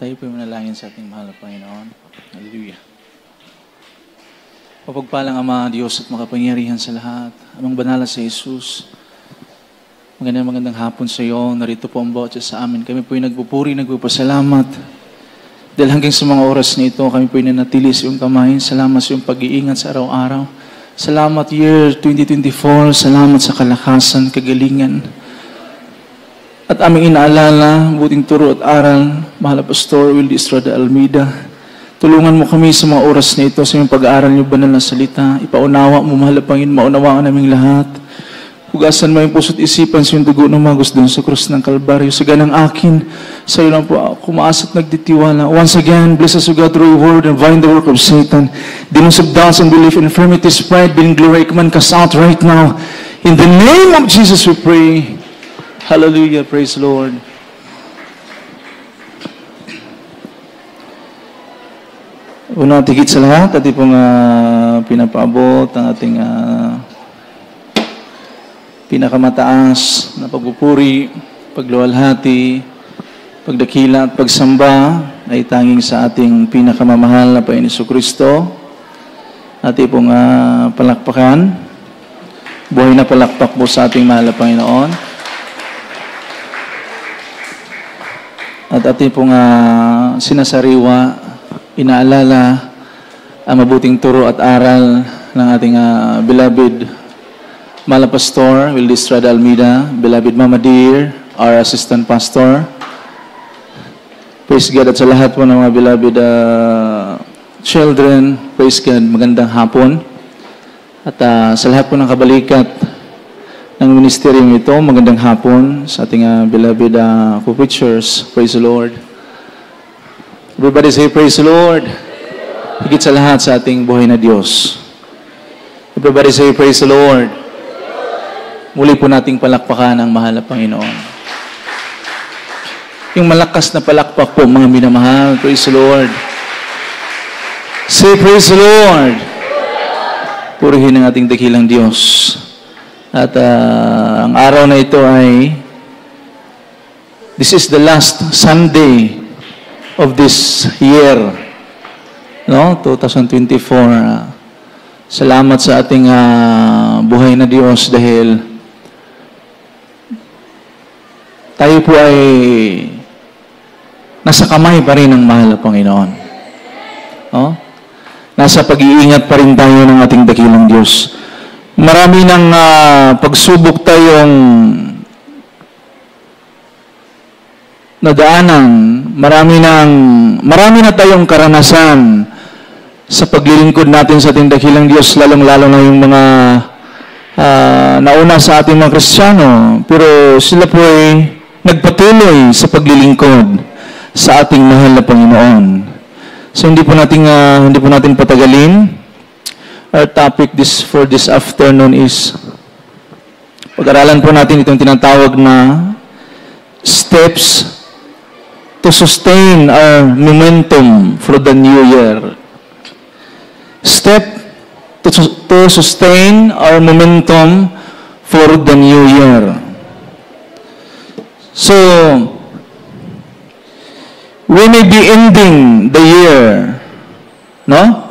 Tayo po manalangin sa ating mahal na Panginoon. Hallelujah. Papagpalang Ama, Diyos at makapangyarihan sa lahat. Amang banala sa Jesus. Magandang hapon sa iyo. Narito po ang bawat isa sa amin. Kami po ay nagpupuri, nagpupasalamat. Dahil hanggang sa mga oras na ito, kami po ay nanatili sa iyong kamay. Salamat sa iyong pag-iingat sa araw-araw. Salamat year 2024. Salamat sa kalakasan, kagalingan. At aming inaalala, buting turo at aral, mahal na Pastor Wildy Estrada Almeida. Tulungan mo kami sa mga oras na ito sa iyong pag-aaral niyo banal na salita. Ipaunawa mo, mahal na Panginoon, maunawaan naming lahat. Hugasan mo yung puso't isipan sa iyong dugo ng magos doon sa krus ng Kalbaryo. Sa ganang akin, sa iyo lang po ako kumaas at nagditiwala. Once again, bless us, O God, through your word and bind the work of Satan. Demons of doubts and belief, infirmities, pride, being glory, command cast out right now. In the name of Jesus we pray. Hallelujah, praise the Lord. Una, tigit sa lahat, ating pong pinapaabot ang ating pinakamataas na pagpupuri, pagluwalhati, pagdakila at pagsamba ay tanging sa ating pinakamamahal na Panginoon Jesucristo. Ating pong palakpakan, buhay na palakpak po sa ating mahal na Panginoon. At ating pong sinasariwa, inaalala ang mabuting turo at aral ng ating beloved Mala Pastor Wildy Estrada Almeida, beloved Mama Dear, our assistant pastor. Praise God, at sa lahat po ng mga beloved children, praise God, magandang hapon. At sa lahat po ng kabalikat ng ministeryong ito, magandang hapon sa ating beloved co-preachers. Praise the Lord. Everybody say, praise the Lord. Higit sa lahat sa ating buhay na Diyos. Everybody say, praise the Lord. Muli po nating palakpakan ang mahal na Panginoon. Yung malakas na palakpak po, mga minamahal. Praise the Lord. Say, praise the Lord. Purihin ang ating dakilang Diyos. At ang araw na ito ay, this is the last Sunday of this year, no? 2024. Salamat sa ating buhay na Diyos dahil tayo po ay nasa kamay pa rin ng mahal na Panginoon. No? Nasa pag-iingat pa rin tayo ng ating dakilang Diyos. Marami ng pagsubok tayong nadaanan, marami na tayong karanasan sa paglilingkod natin sa ating dakilang Diyos, lalong-lalo na yung mga nauna sa ating mga Kristiyano, pero sila po ay nagpatuloy sa paglilingkod sa ating mahal na Panginoon. So hindi po natin patagalin. Our topic for this afternoon is, pag-aralan po natin itong tinatawag na steps to sustain our momentum for the new year. Step to sustain our momentum for the new year. So, we may be ending the year, no?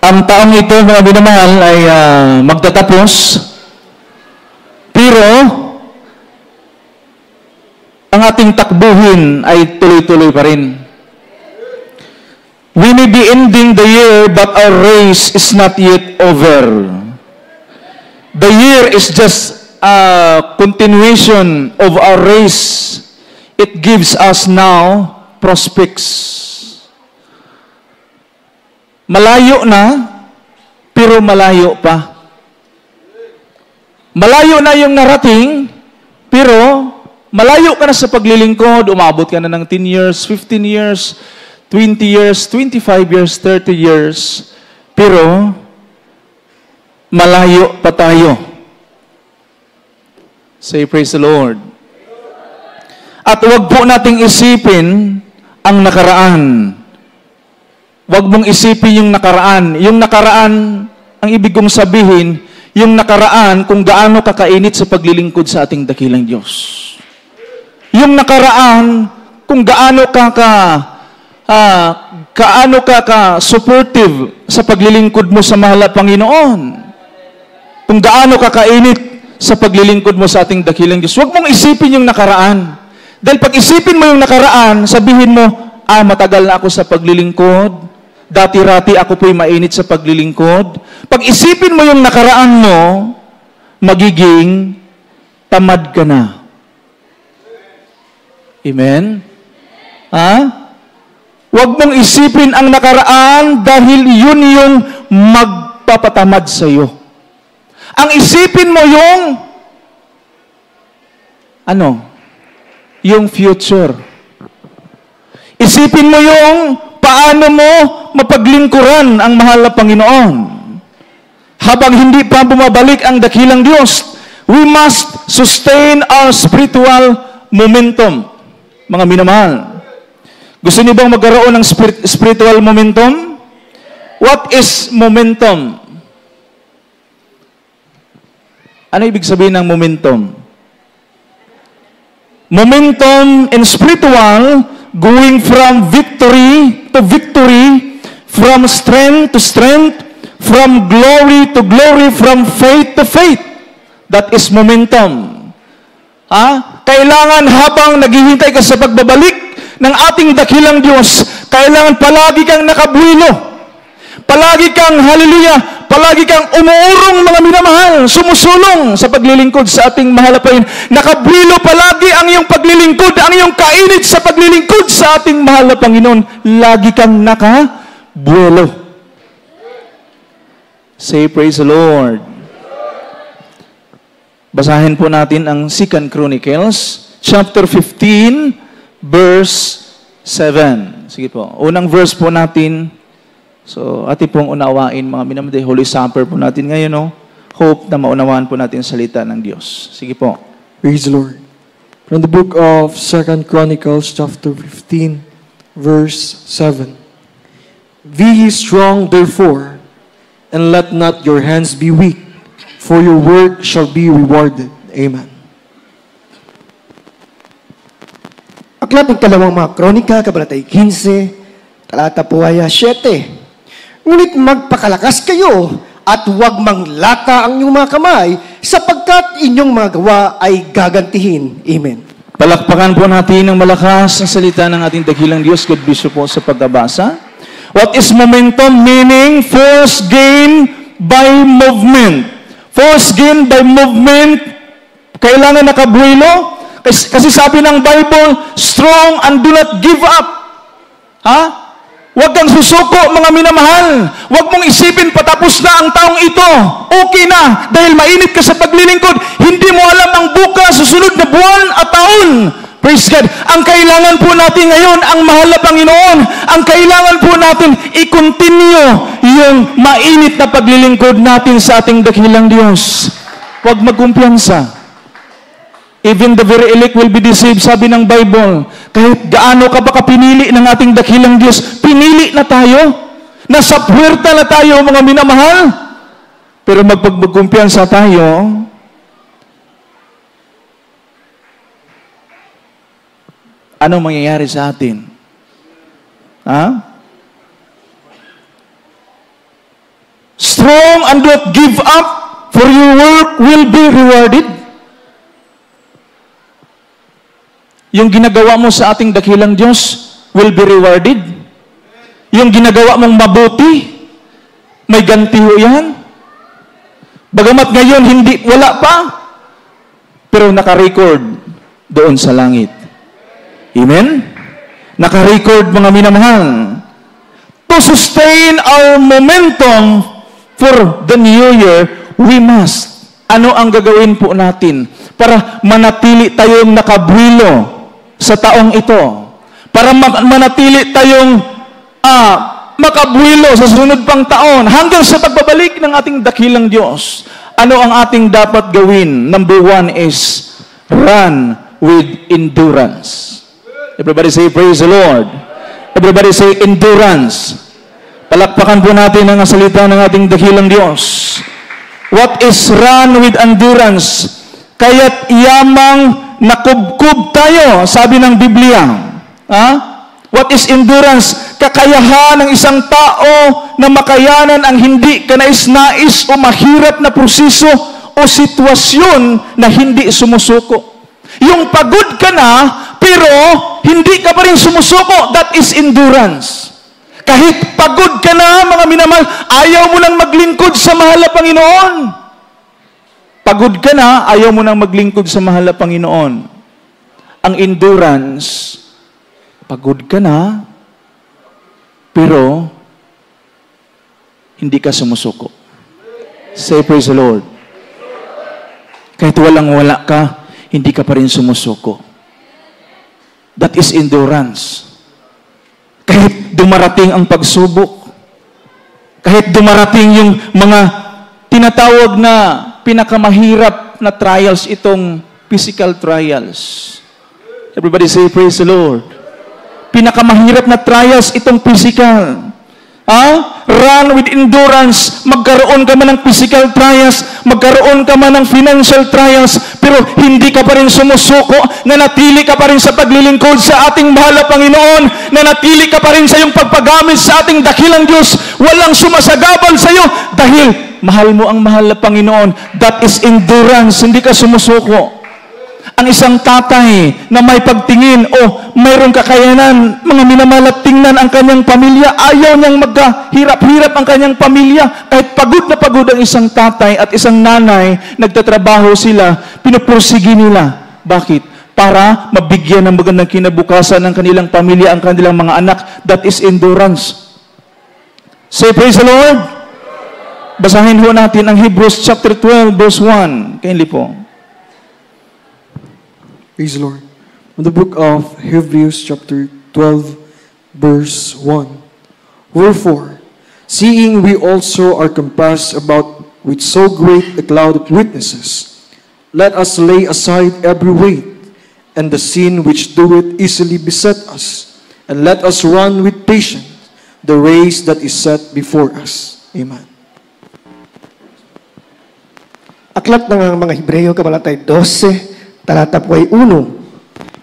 Ang taong ito, mga binamahal, ay magtatapos, pero ang ating takbuhin ay tuloy-tuloy pa rin. We may be ending the year, but our race is not yet over. The year is just a continuation of our race. It gives us now prospects. Malayo na, pero malayo pa. Malayo na yung narating, pero malayo ka na sa paglilingkod, umabot ka na ng 10 years, 15 years, 20 years, 25 years, 30 years, pero malayo pa tayo. Say, praise the Lord. At huwag po nating isipin ang nakaraan. Huwag mong isipin yung nakaraan. Yung nakaraan, ang ibig kong sabihin, yung nakaraan kung gaano kakainit sa paglilingkod sa ating dakilang Diyos. yung nakaraan, kung gaano ka supportive sa paglilingkod mo sa mahal na Panginoon. Kung gaano ka kainit sa paglilingkod mo sa ating dakilang Diyos. Huwag mong isipin yung nakaraan. Dahil pag isipin mo yung nakaraan, sabihin mo, matagal na ako sa paglilingkod. Dati-rati ako po'y mainit sa paglilingkod. Pag isipin mo yung nakaraan mo, magiging tamad ka na. Amen? Huwag mong isipin ang nakaraan dahil yun yung magpapatamad sa iyo. Ang isipin mo yung yung future. Isipin mo yung paano mo mapaglingkuran ang mahal na Panginoon. Habang hindi pa bumabalik ang dakilang Diyos, we must sustain our spiritual momentum. Mga minamahal, gusto niyo bang magkaroon ng spiritual momentum? What is momentum? Ano ibig sabihin ng momentum? Momentum in spiritual, going from victory to victory, from strength to strength, from glory to glory, from faith to faith. That is momentum. Kailangan habang naghihintay ka sa pagbabalik ng ating dakilang Diyos, kailangan palagi kang nakabuelo. Palagi kang, hallelujah, palagi kang umuurong mga minamahal, sumusulong sa paglilingkod sa ating mahal na Panginoon. Nakabuelo palagi ang iyong paglilingkod, ang iyong kainit sa paglilingkod sa ating mahal na Panginoon. Lagi kang nakabuelo. Say, praise the Lord. Basahin po natin ang 2 Chronicles, chapter 15, verse 7. Sige po, unang verse po natin. So, ating pong unawain, mga minamahal, Holy Supper po natin ngayon, no? Hope na maunawaan po natin ang salita ng Diyos. Sige po. Praise the Lord. From the book of 2 Chronicles, chapter 15, verse 7. Be ye strong, therefore, and let not your hands be weak, for your work shall be rewarded. Amen. Aklat ng kalawang mga kronika, kabanatay 15, talata po ay 7. Ngunit magpakalakas kayo at huwag manglata ang inyong mga kamay sapagkat inyong mga gawa ay gagantihin. Amen. Palakpakan po natin ng malakas ang salita ng ating dakilang Diyos. God bless you po sa pagbabasa. What is momentum? Meaning force gain by movement. Force gain by movement. Kailangan nakabuelo. Kasi sabi ng Bible, strong and do not give up. Huwag kang susuko, mga minamahal. Huwag mong isipin, patapos na ang taong ito. Okay na, dahil mainit ka sa paglilingkod. Hindi mo alam ang bukas, susunod na buwan at taon. Praise God. Ang kailangan po natin ngayon, ang mahal na Panginoon, ang kailangan po natin, i-continue yung mainit na paglilingkod natin sa ating dakilang Diyos. Huwag magkumpiyansa. Even the very elect will be deceived, sabi ng Bible. Kahit gaano ka ba kapinili ng ating dakilang Diyos, pinili na tayo. Nasa puwerta na tayo, mga minamahal. Pero magkumpiyansa tayo, anong mangyayari sa atin? Strong and don't give up, for your work will be rewarded. Yung ginagawa mo sa ating dakilang Diyos will be rewarded. Yung ginagawa mong mabuti, may ganti ho yan. Bagamat ngayon, wala pa, pero naka-record doon sa langit. Amen? Naka-record, mga minamahal. To sustain our momentum for the new year, we must. Ano ang gagawin po natin para manatili tayong nakabuelo sa taong ito? Para manatili tayong makabuelo sa sunod pang taon hanggang sa pagbabalik ng ating dakilang Diyos. Ano ang ating dapat gawin? Number 1 is run with endurance. Everybody say, praise the Lord. Everybody say, endurance. Palakpakan po natin ang salita ng ating dakilang Diyos. What is run with endurance? Kaya't yamang nakubkub tayo, sabi ng Biblia. What is endurance? Kakayahan ng isang tao na makayanan ang hindi kanais-nais o mahirap na proseso o sitwasyon na hindi sumusuko. Yung pagod ka na, pero hindi ka pa rin sumusuko, that is endurance. Kahit pagod ka na, mga minamahal, ayaw mo lang maglingkod sa mahal na Panginoon. Pagod ka na, ayaw mo nang maglingkod sa mahal na Panginoon. Ang endurance, pagod ka na, pero hindi ka sumusuko. Say praise the Lord. Kahit walang-wala ka, hindi ka pa rin sumusuko. That is endurance. Kahit dumarating ang pagsubok, kahit dumarating yung mga tinatawag na pinakamahirap na trials, itong physical trials. Everybody say praise the Lord. Pinakamahirap na trials itong physical. Run with endurance. Magkaroon ka man ng physical trials, magkaroon ka man ng financial trials, pero hindi ka pa rin sumusuko, nanatili ka pa rin sa paglilingkod sa ating mahal na Panginoon, nanatili ka pa rin sa iyong pagpagamit sa ating dakilang Diyos. Walang sumasagabal sa iyo dahil mahal mo ang mahal na Panginoon. That is endurance. Hindi ka sumusuko. Ang isang tatay na may pagtingin o mayroong kakayanan, mga minamalat, tingnan ang kanyang pamilya, ayaw niyang magkahirap-hirap ang kanyang pamilya. Kahit pagod na pagod ang isang tatay at isang nanay, nagtatrabaho sila, pinupursige nila. Bakit? Para mabigyan ng magandang kinabukasan ng kanilang pamilya, ang kanilang mga anak. That is endurance. Say praise the Lord. Basahin ho natin ang Hebrews chapter 12 verse 1. Kindly po. Praise the Lord. In the book of Hebrews chapter 12, verse 1. Wherefore, seeing we also are compassed about with so great a cloud of witnesses, let us lay aside every weight and the sin which doeth easily beset us, and let us run with patience the race that is set before us. Amen. Aklat ng mga Hebreo, Kabanata 12, talata po ay 1.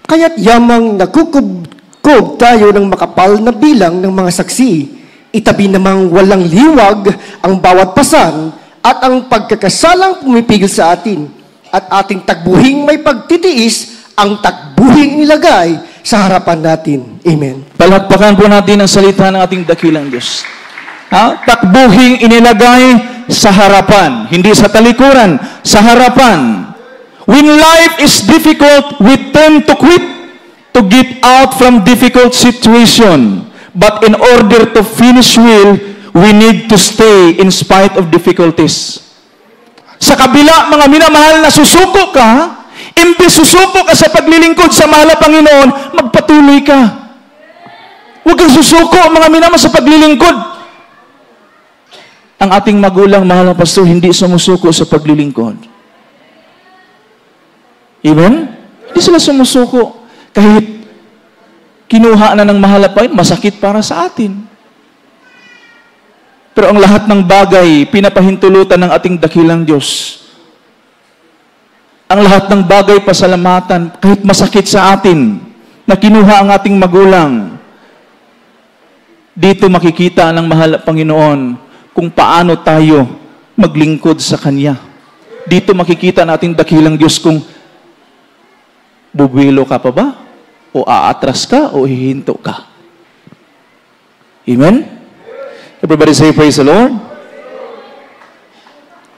Kaya't yamang nagkukub tayo ng makapal na bilang ng mga saksi, itabi namang walang liwag ang bawat pasan at ang pagkakasalang pumipigil sa atin, at ating tagbuhing may pagtitiis ang tagbuhing nilagay sa harapan natin. Amen. Palakpakan po natin ang salita ng ating dakilang Diyos. Takbuhing inilagay sa harapan, hindi sa talikuran, sa harapan. When life is difficult, we tend to quit, to get out from difficult situation. But in order to finish well, we need to stay in spite of difficulties. Sa kabila, mga minamahal, na susuko ka, imbes susuko ka sa paglilingkod sa mahal na Panginoon, magpatuloy ka. Huwag kang susuko, mga minamahal, sa paglilingkod. Ang ating magulang, mahal na pastor, hindi sumusuko sa paglilingkod. Amen? Hindi sila sumusuko. Kahit kinuha na ng mahal na Panginoon, masakit para sa atin. Pero ang lahat ng bagay, pinapahintulutan ng ating dakilang Diyos. Ang lahat ng bagay, pasalamatan, kahit masakit sa atin, na kinuha ang ating magulang. Dito makikita ng mahal na Panginoon kung paano tayo maglingkod sa Kanya. Dito makikita natin dakilang Diyos kung bubuelo ka pa ba? O aatras ka? O hihinto ka? Amen? Everybody say praise the Lord.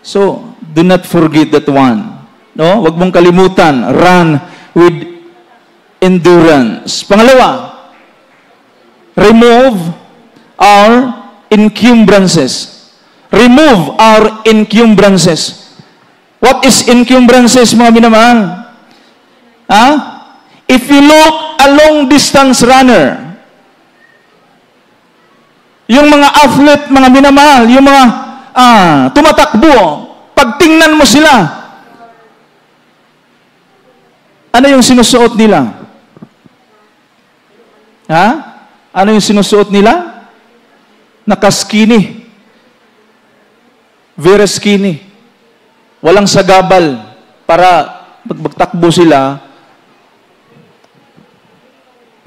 So, do not forget that one. No? Huwag mong kalimutan. Run with endurance. Pangalawa, remove our encumbrances. Remove our encumbrances. What is encumbrances, mga minamahal? If you look a long-distance runner, yung mga athlete, mga minamahal, yung mga tumatakbo, pag tingnan mo sila, ano yung sinusuot nila? Ano yung sinusuot nila? Naka-skinny. Very skinny. Walang sagabal para pag magtakbo sila,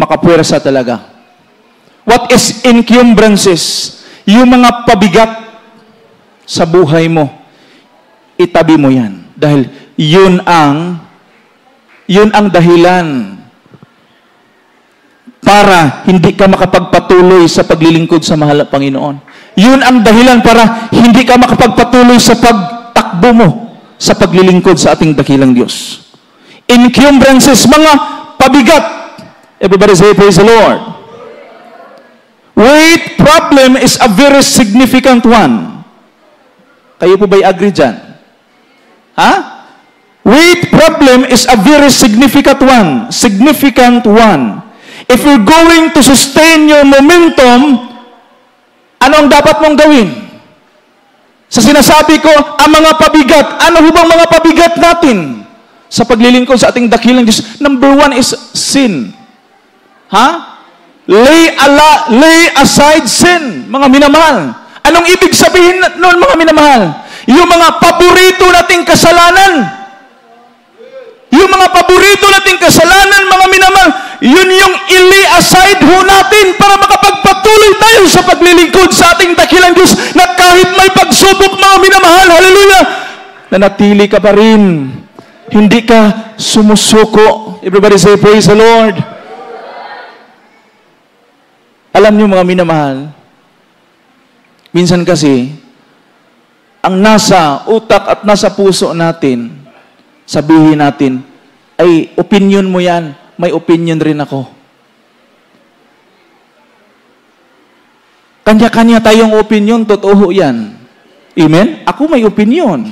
Makapuwersa talaga. What is encumbrances? Yung mga pabigat sa buhay mo, itabi mo yan. Dahil yun ang dahilan para hindi ka makapagpatuloy sa paglilingkod sa mahal na Panginoon. Yun ang dahilan para hindi ka makapagpatuloy sa pagtakbo mo sa paglilingkod sa ating dakilang Diyos. Encumbrances, mga pabigat. Everybody say, praise the Lord. Weight problem is a very significant one. Kayo po ba'y agree dyan? Ha? Weight problem is a very significant one. Significant one. If you're going to sustain your momentum, ano ang dapat mong gawin? Sa sinasabi ko, ang mga pabigat. Ano bang mga pabigat natin sa paglilingkod sa ating dakilang Diyos? Number one is sin. Ha? Lay aside sin, mga minamahal. Anong ibig sabihin noon, mga minamahal? Yung mga paborito nating kasalanan. Yung mga paborito nating kasalanan, mga minamahal, yun yung ilay aside ho natin para makapagpatuloy tayo sa paglilingkod sa ating dakilang Diyos na kahit may pagsubok, mga minamahal, hallelujah, nanatili ka pa rin. Hindi ka sumusuko. Everybody say, praise the Lord. Alam niyo, mga minamahal, minsan kasi, ang nasa utak at nasa puso natin, sabihin natin, ay, opinion mo yan, may opinion rin ako. Kanya-kanya tayong opinion, totoo yan. Amen? Ako may opinion.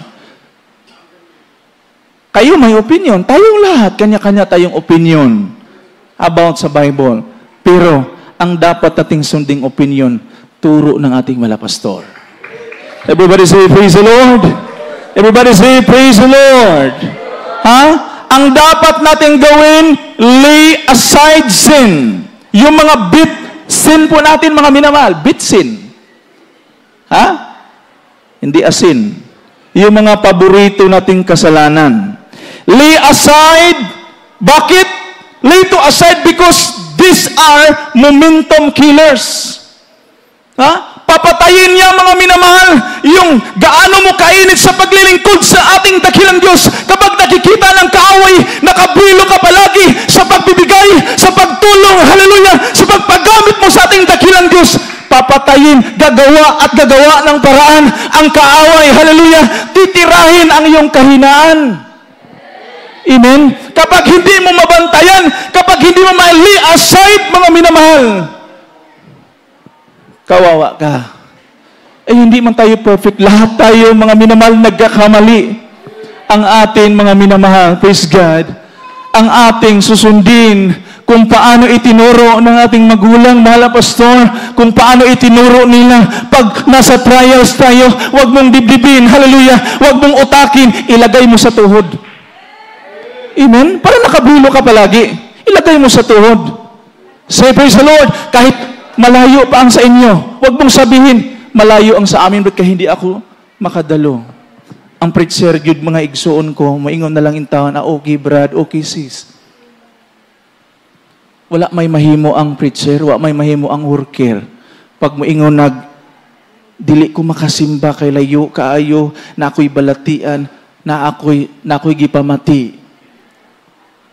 Kayo may opinion. Tayong lahat, kanya-kanya tayong opinion about sa Bible. Pero, ang dapat nating sunding opinion, turo ng ating malapastor. Everybody say, praise the Lord. Everybody say, praise the Lord. Ha? Ang dapat nating gawin, lay aside sin. Yung mga bit sin po natin, mga minamahal, bit sin. Ha? Hindi asin. Yung mga paborito nating kasalanan. Lay aside. Bakit? Lay to aside because these are momentum killers. Ha? Papatayin niya, mga minamahal, yung gaano mo kainit sa paglilingkod sa ating dakilang Diyos. Kapag nakikita ng kaaway, nakabilo ka palagi sa pagbibigay, sa pagtulong, hallelujah, sa pagpagamit mo sa ating dakilang Diyos. Papatayin, gagawa at gagawa ng paraan ang kaaway, hallelujah, titirahin ang iyong kahinaan. Amen? Kapag hindi mo mabantayan, kapag hindi mo ma-lay aside, mga minamahal, kawawa ka. Eh, hindi man tayo perfect. Lahat tayo, mga minamahal, nagkakamali. Ang ating mga minamahal, praise God, ang ating susundin kung paano itinuro ng ating magulang, mahal na pastor, kung paano itinuro nila. Pag nasa trials tayo, huwag mong dibdibin, hallelujah, huwag mong utakin, ilagay mo sa tuhod. Amen? Para nakabulo ka palagi. Ilagay mo sa tuhod. Say, praise the Lord. Kahit malayo pa ang sa inyo, huwag mong sabihin, malayo ang sa amin, ba't ka hindi ako makadalo? Ang preacher, yun mga igsoon ko, maingon na lang intawan, okay brad, okay sis. Wala may mahimo ang preacher, wala may mahimo ang worker. Pag maingon dili ko makasimba kay layo kaayo, na ako'y balatian, na ako'y gipamati.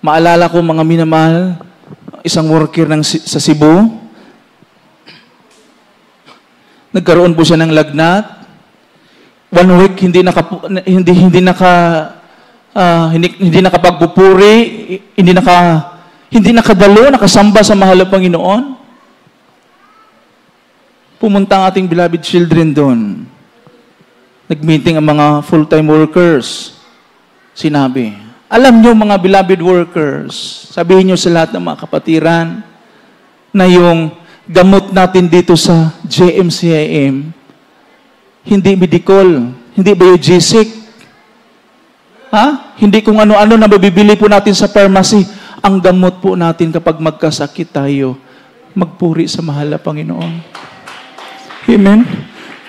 Maalala ko, mga minamahal, isang worker sa Cebu, nagkaroon po siya ng lagnat. 1 week hindi nakapagpupuri, hindi nakadalo, nakasamba sa mahal na Panginoon. Pumunta ang ating beloved children doon. Nag-meeting ang mga full-time workers. Sinabi, alam nyo, mga beloved workers, sabihin nyo sa lahat ng mga kapatiran na yung gamot natin dito sa JMCIM, hindi medical, hindi biogesic, hindi kung ano-ano na mabibili po natin sa pharmacy. Ang gamot po natin kapag magkasakit tayo, magpuri sa mahal na Panginoon. Amen?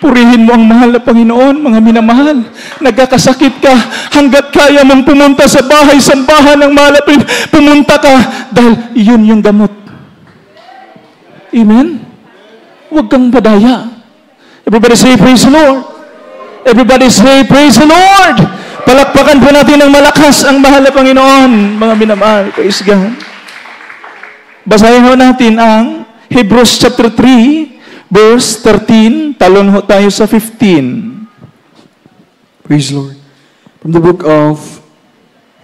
Purihin mo ang mahal na Panginoon, mga minamahal. Nagkakasakit ka, hanggat kaya mong pumunta sa bahay, sambahan ng mahal na Panginoon, pumunta ka, dahil yun yung gamot. Amen? Huwag kang padaya. Everybody say, praise the Lord. Everybody say, praise the Lord. Palakpakan po natin ng malakas ang mahal na Panginoon, mga minamahal. Praise God. Basahin ho natin ang Hebrews chapter 3, verse 13. Talon ho tayo sa 15. Praise the Lord. From the book of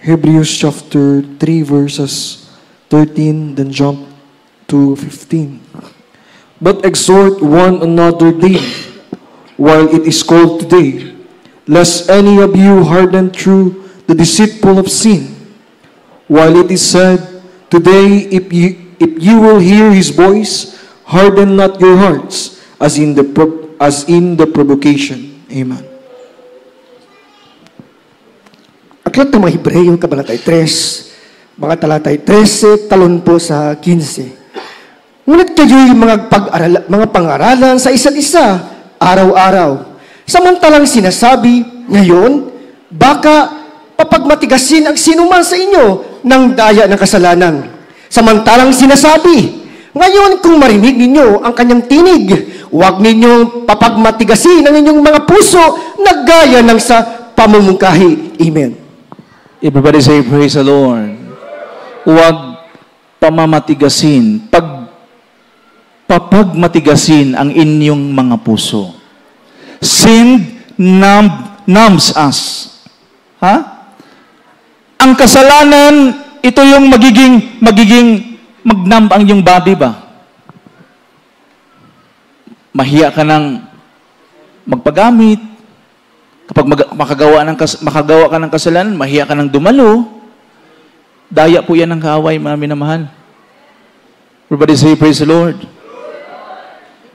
Hebrews chapter 3 verses 13, then jump to 15. But exhort one another daily, while it is called today, lest any of you harden through the deceitful of sin. While it is said, today, if you will hear His voice, harden not your hearts, as in the provocation. Amen. Aklat ng mga Hebreyo, Kabanatay 3, mga talatay 13, talon po sa 15. Ngunit kayo'y mga pang-aralan sa isa't isa, araw-araw. Samantalang sinasabi, ngayon, baka papagmatigasin ang sinuman sa inyo ng daya ng kasalanan. Samantalang sinasabi, ngayon kung marinig ninyo ang kanyang tinig, huwag ninyong papagmatigasin ang inyong mga puso na gaya ng sa pamumungkahi. Amen. Everybody say, praise the Lord. Huwag pamamatigasin, papagmatigasin ang inyong mga puso. Sin numbs us. Ha? Ang kasalanan, ito yung magiging mag-numb ang iyong body ba? Mahiya ka ng magpagamit. Kapag makagawa ka ng kasalanan, mahiya ka ng dumalo. Daya po yan ng kaaway, mga minamahal. Everybody say, praise the Lord.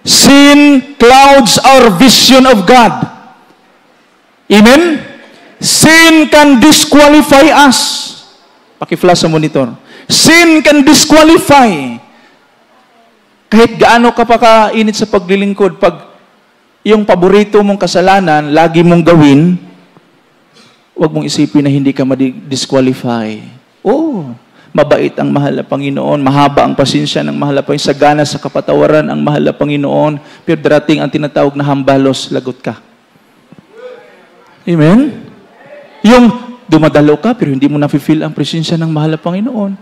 Sin clouds our vision of God. Amen? Sin can disqualify us. Paki-flash sa monitor. Sin can disqualify. Kahit gaano ka pa kainit sa paglilingkod, pag yung paborito mong kasalanan, lagi mong gawin, huwag mong isipin na hindi ka ma-disqualify. Oh, mabait ang mahal na Panginoon, mahaba ang pasensya ng mahal na Panginoon, sagana sa kapatawaran ang mahal na Panginoon, pero darating ang tinatawag na hambalos, lagot ka. Amen? Yung dumadalo ka, pero hindi mo na-feel ang presensya ng mahal na Panginoon.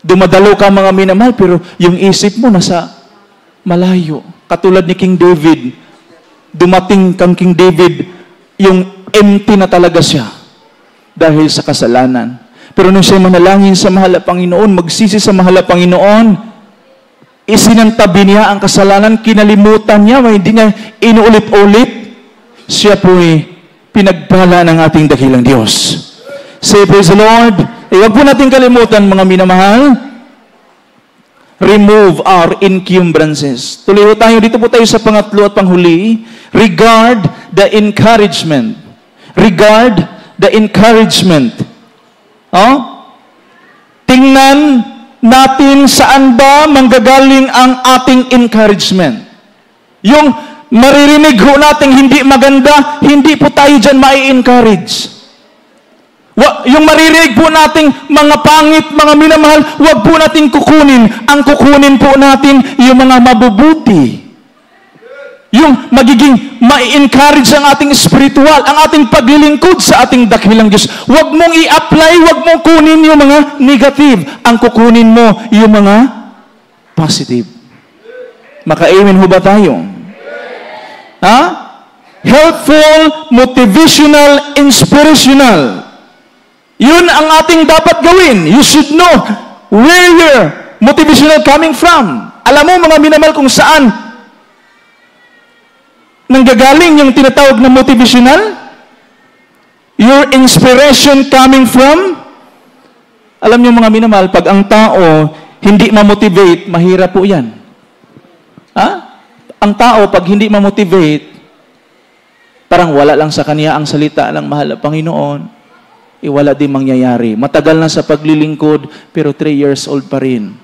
Dumadalo ka, mga minamahal, pero yung isip mo nasa malayo. Katulad ni King David, dumating kang King David, yung empty na talaga siya dahil sa kasalanan. Pero nung siya manalangin sa mahal na Panginoon, magsisi sa mahal na Panginoon, isinantabi niya ang kasalanan, kinalimutan niya, hindi niya inuulit-ulit, siya po'y pinagpala ng ating dakilang Diyos. Say, praise the Lord. Huwag po natin kalimutan, mga minamahal, remove our encumbrances. Tuloy po tayo, dito po tayo sa pangatlo at panghuli. Regard the encouragement. Regard the encouragement. Oh? Tingnan natin saan ba manggagaling ang ating encouragement. Yung maririnig ho natin hindi maganda, hindi po tayo dyan mai-encourage. Yung maririnig po nating mga pangit, mga minamahal, huwag po nating kukunin. Ang kukunin po natin yung mga mabubuti. Yung magiging ma-encourage ang ating spiritual, ang ating paglilingkod sa ating dakilang Diyos. Huwag mong i-apply, huwag mong kunin yung mga negative. Ang kukunin mo yung mga positive. Maka-amen ho ba tayo? Ha? Helpful, motivational, inspirational. Yun ang ating dapat gawin. You should know where your motivational coming from. Alam mo, mga minamahal, kung saan nanggagaling yung tinatawag na motivational? Your inspiration coming from? Alam niyo, mga minamahal, pag ang tao hindi ma-motivate, mahirap po yan. Ha? Ang tao, pag hindi ma-motivate, parang wala lang sa kanya ang salita ng mahal na Panginoon. Wala din mangyayari. Matagal na sa paglilingkod, pero 3 years old pa rin.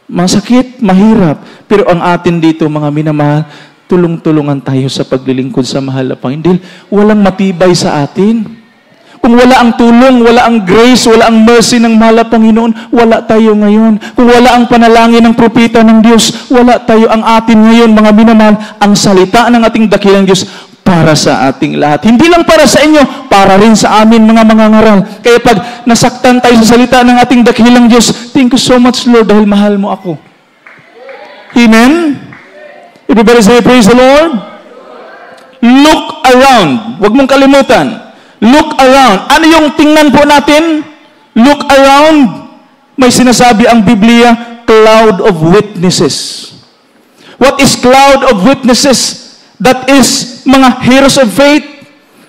Masakit, mahirap. Pero ang atin dito, mga minamahal, tulong-tulungan tayo sa paglilingkod sa mahal na Panginoon. Walang matibay sa atin. Kung wala ang tulong, wala ang grace, wala ang mercy ng mahal na Panginoon, wala tayo ngayon. Kung wala ang panalangin ng propeta ng Diyos, wala tayo. Ang atin ngayon, mga minamahal, ang salita ng ating dakilang Diyos para sa ating lahat. Hindi lang para sa inyo, para rin sa amin, mga mangangaral. Kaya pag nasaktan tayo sa salita ng ating dakilang Diyos, thank you so much, Lord, dahil mahal mo ako. Amen? Everybody say, praise the Lord. Look around. Huwag mong kalimutan. Look around. Ano yung tingnan po natin? Look around. May sinasabi ang Biblia, cloud of witnesses. What is cloud of witnesses? That is mga heroes of faith.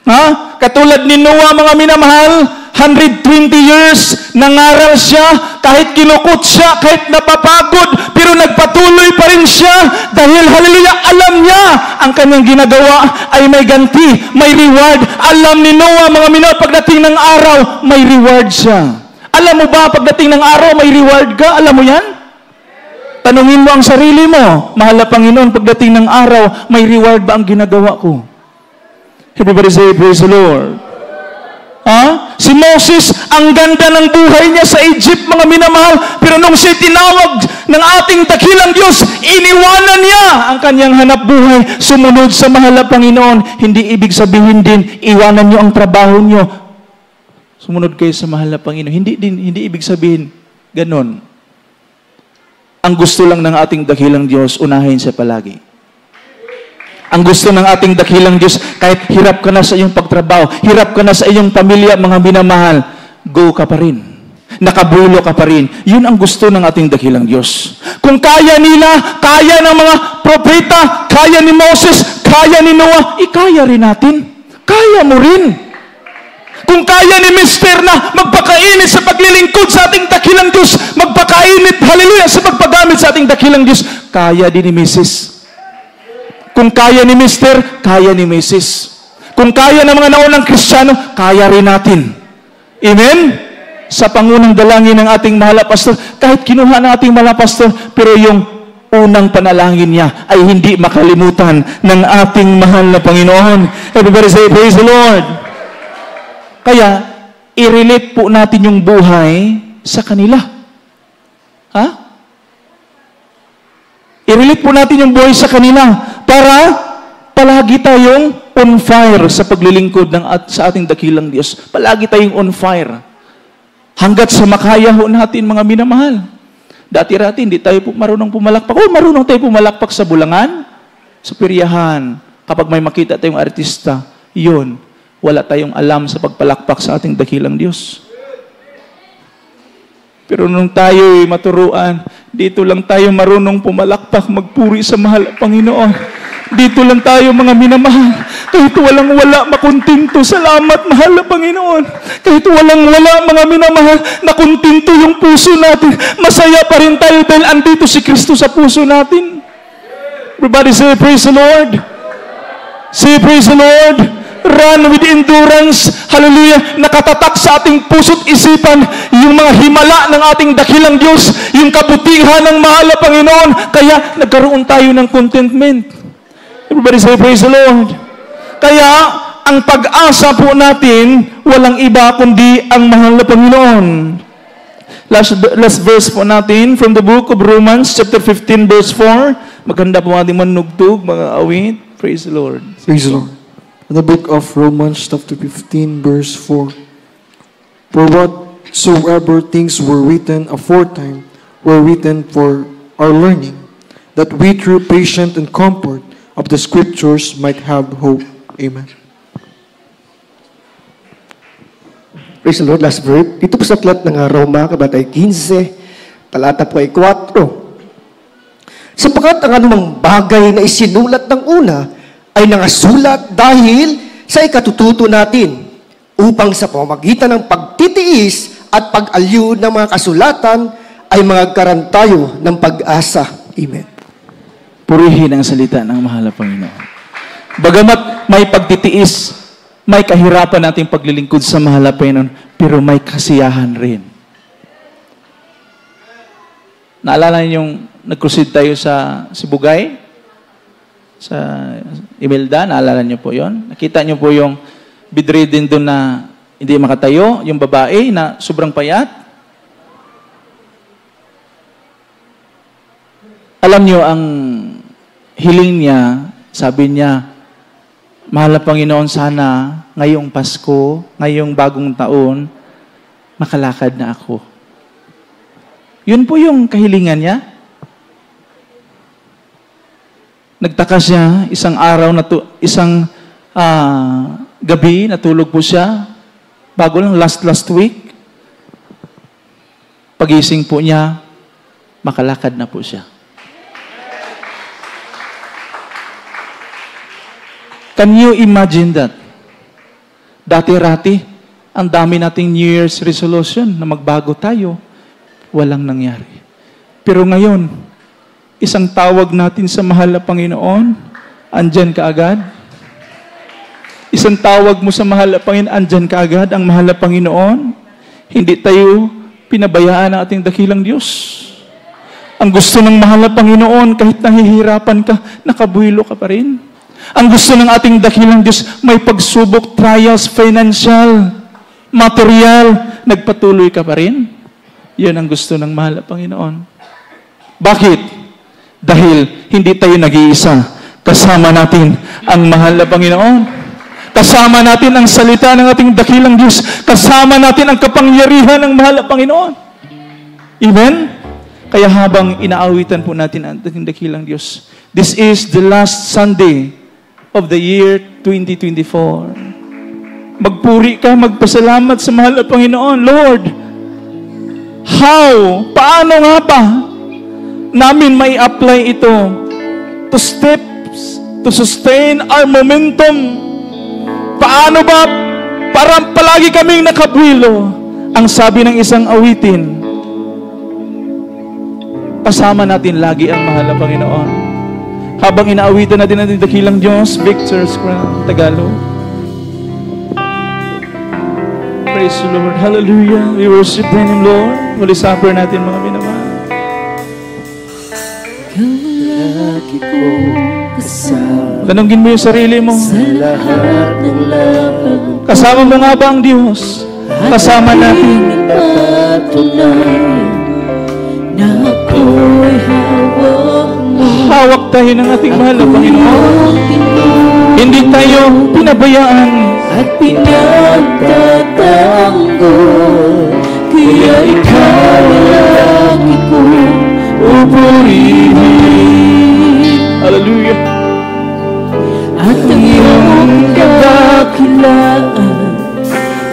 Ha? Katulad ni Noah, mga minamahal, 120 years, nangaral siya, kahit kinukot siya, kahit napapagod, pero nagpatuloy pa rin siya, dahil, hallelujah, alam niya, ang kanyang ginagawa ay may ganti, may reward. Alam ni Noah, mga minamahal, pagdating ng araw, may reward siya. Alam mo ba, pagdating ng araw, may reward ka? Alam mo yan? Tanungin mo ang sarili mo, mahal na Panginoon, pagdating ng araw, may reward ba ang ginagawa ko? Everybody say, praise the Lord. Ha? Si Moses, ang ganda ng buhay niya sa Egypt, mga minamahal, pero nung siya tinawag ng ating dakilang Diyos, iniwanan niya ang kanyang hanap buhay, sumunod sa mahal na Panginoon. Hindi ibig sabihin din, iwanan niyo ang trabaho niyo, sumunod kayo sa mahal na Panginoon. Hindi ibig sabihin, ganon. Ang gusto lang ng ating dakilang Diyos, unahin siya palagi. Ang gusto ng ating dakilang Diyos, kahit hirap ka na sa iyong pagtrabaho, hirap ka na sa iyong pamilya, mga minamahal, go ka pa rin. Nakabulo ka pa rin. Yun ang gusto ng ating dakilang Diyos. Kung kaya nila, kaya ng mga propeta, kaya ni Moses, kaya ni Noah, ikaya rin natin. Kaya mo rin. Kung kaya ni Mister na magpakainit sa paglilingkod sa ating dakilang Diyos, magpakainit, hallelujah, sa pagpagamit sa ating dakilang Diyos, kaya din ni Mrs. Kung kaya ni Mister, kaya ni Mrs. Kung kaya ng mga naunang Kristiyano, kaya rin natin. Amen? Sa pangunang dalangin ng ating mahal na pastor, kahit kinuha ng ating mahal na pastor, pero yung unang panalangin niya ay hindi makalimutan ng ating mahal na Panginoon. Everybody say, praise the Lord. Kaya, i-relate po natin yung buhay sa kanila. Ha? I-relate po natin yung buhay sa kanila para palagi tayong on fire sa paglilingkod sa ating dakilang Diyos. Palagi tayong on fire. Hanggat sa makaya ho natin, mga minamahal. Dati-rati, hindi tayo marunong pumalakpak. O, marunong tayo pumalakpak sa bulangan, sa piryahan. Kapag may makita tayong artista, yun, wala tayong alam sa pagpalakpak sa ating dakilang Diyos. Pero nung tayo'y maturuan, dito lang tayo marunong pumalakpak, magpuri sa mahal na Panginoon. Dito lang tayo, mga minamahal. Kahit walang-wala, makuntinto. Salamat, mahal na Panginoon. Kahit walang-wala, mga minamahal, nakuntinto yung puso natin. Masaya pa rin tayo dahil andito si Kristo sa puso natin. Everybody say, praise the Lord. Say, praise the Lord. Run with endurance, hallelujah, nakatatak sa ating puso't isipan, yung mga himala ng ating dakilang Diyos, yung kabutihan ng mahal na Panginoon, kaya nagkaroon tayo ng contentment. Everybody say, praise the Lord. Kaya, ang pag-asa po natin, walang iba kundi ang mahal na Panginoon. Last verse po natin, from the book of Romans, chapter 15, verse 4. Maganda po ating manugtog, mga awit. Praise the Lord. Praise the Lord. In the book of Romans, chapter 15, verse 4. For whatsoever things were written aforetime were written for our learning, that we through patience and comfort of the Scriptures might have hope. Amen. Praise the Lord. Last verse. Dito po sa aklat ng Roma, kabatay 15, talata po ay 4. Sapagkat ang anumang bagay na isinulat ng una ay nangasulat dahil sa ikatututo natin upang sa pamamagitan ng pagtitiis at pag-aliw ng mga kasulatan ay magkaroon tayo ng pag-asa. Amen. Purihin ang salita ng mahal na Panginoon. Bagamat may pagtitiis, may kahirapan nating paglilingkod sa mahal na Panginoon, pero may kasiyahan rin. Naalala niyo yung nag-crusade tayo sa Sibugay? Sa Imelda, naalala niyo po yon? Nakita niyo po yung bedridden doon na Hindi makatayo, yung babae na sobrang payat. Alam niyo, ang hiling niya, sabi niya, mahal na Panginoon, sana ngayong Pasko, ngayong bagong taon, makalakad na ako. Yun po yung kahilingan niya. Nagtaka siya, isang araw, isang gabi, natulog po siya. Bago lang, last week. Pagising po niya, makalakad na po siya. Can you imagine that? Dati-rati, ang dami nating New Year's resolution na magbago tayo. Walang nangyari. Pero ngayon, isang tawag natin sa mahal na Panginoon, andyan ka agad. Isang tawag mo sa mahal na Panginoon, andyan ka agad, ang mahal na Panginoon. Hindi tayo pinabayaan ng ating dakilang Diyos. Ang gusto ng mahal na Panginoon, kahit nahihirapan ka, nakabuhilo ka pa rin. Ang gusto ng ating dakilang Diyos, may pagsubok, trials, financial, material, nagpatuloy ka pa rin. Yan ang gusto ng mahal na Panginoon. Bakit? Dahil hindi tayo nag-iisa. Kasama natin ang mahal na Panginoon. Kasama natin ang salita ng ating dakilang Diyos. Kasama natin ang kapangyarihan ng mahal na Panginoon. Amen? Kaya habang inaawitan po natin ang ating dakilang Diyos, this is the last Sunday of the year 2024. Magpuri ka, magpasalamat sa mahal na Panginoon. Lord, paano nga pa namin may apply ito to steps, to sustain our momentum? Paano ba parang palagi kaming nakabuhilo? Ang sabi ng isang awitin, kasama natin lagi ang mahal na Panginoon. Habang inaawitan natin ang dakilang Diyos, Victor's Crown, Tagalog. Praise the Lord. Hallelujah. We worship the name, Lord. Holy Supper natin, mga minamahal. Lagi ko kasama. Tanungin mo yung sarili mo. Sa lahat ng laban. Kasama mo nga ba ang Diyos? Kasama natin. Patunayan na ako'y hawak mo. Hawak tayo ng ating mahal na Panginoon. Hindi tayo pinabayaan at pinagtatanggol. Kaya ikaw ang lagi kong pupurihin. Hallelujah. At ang iyong kadakilaan,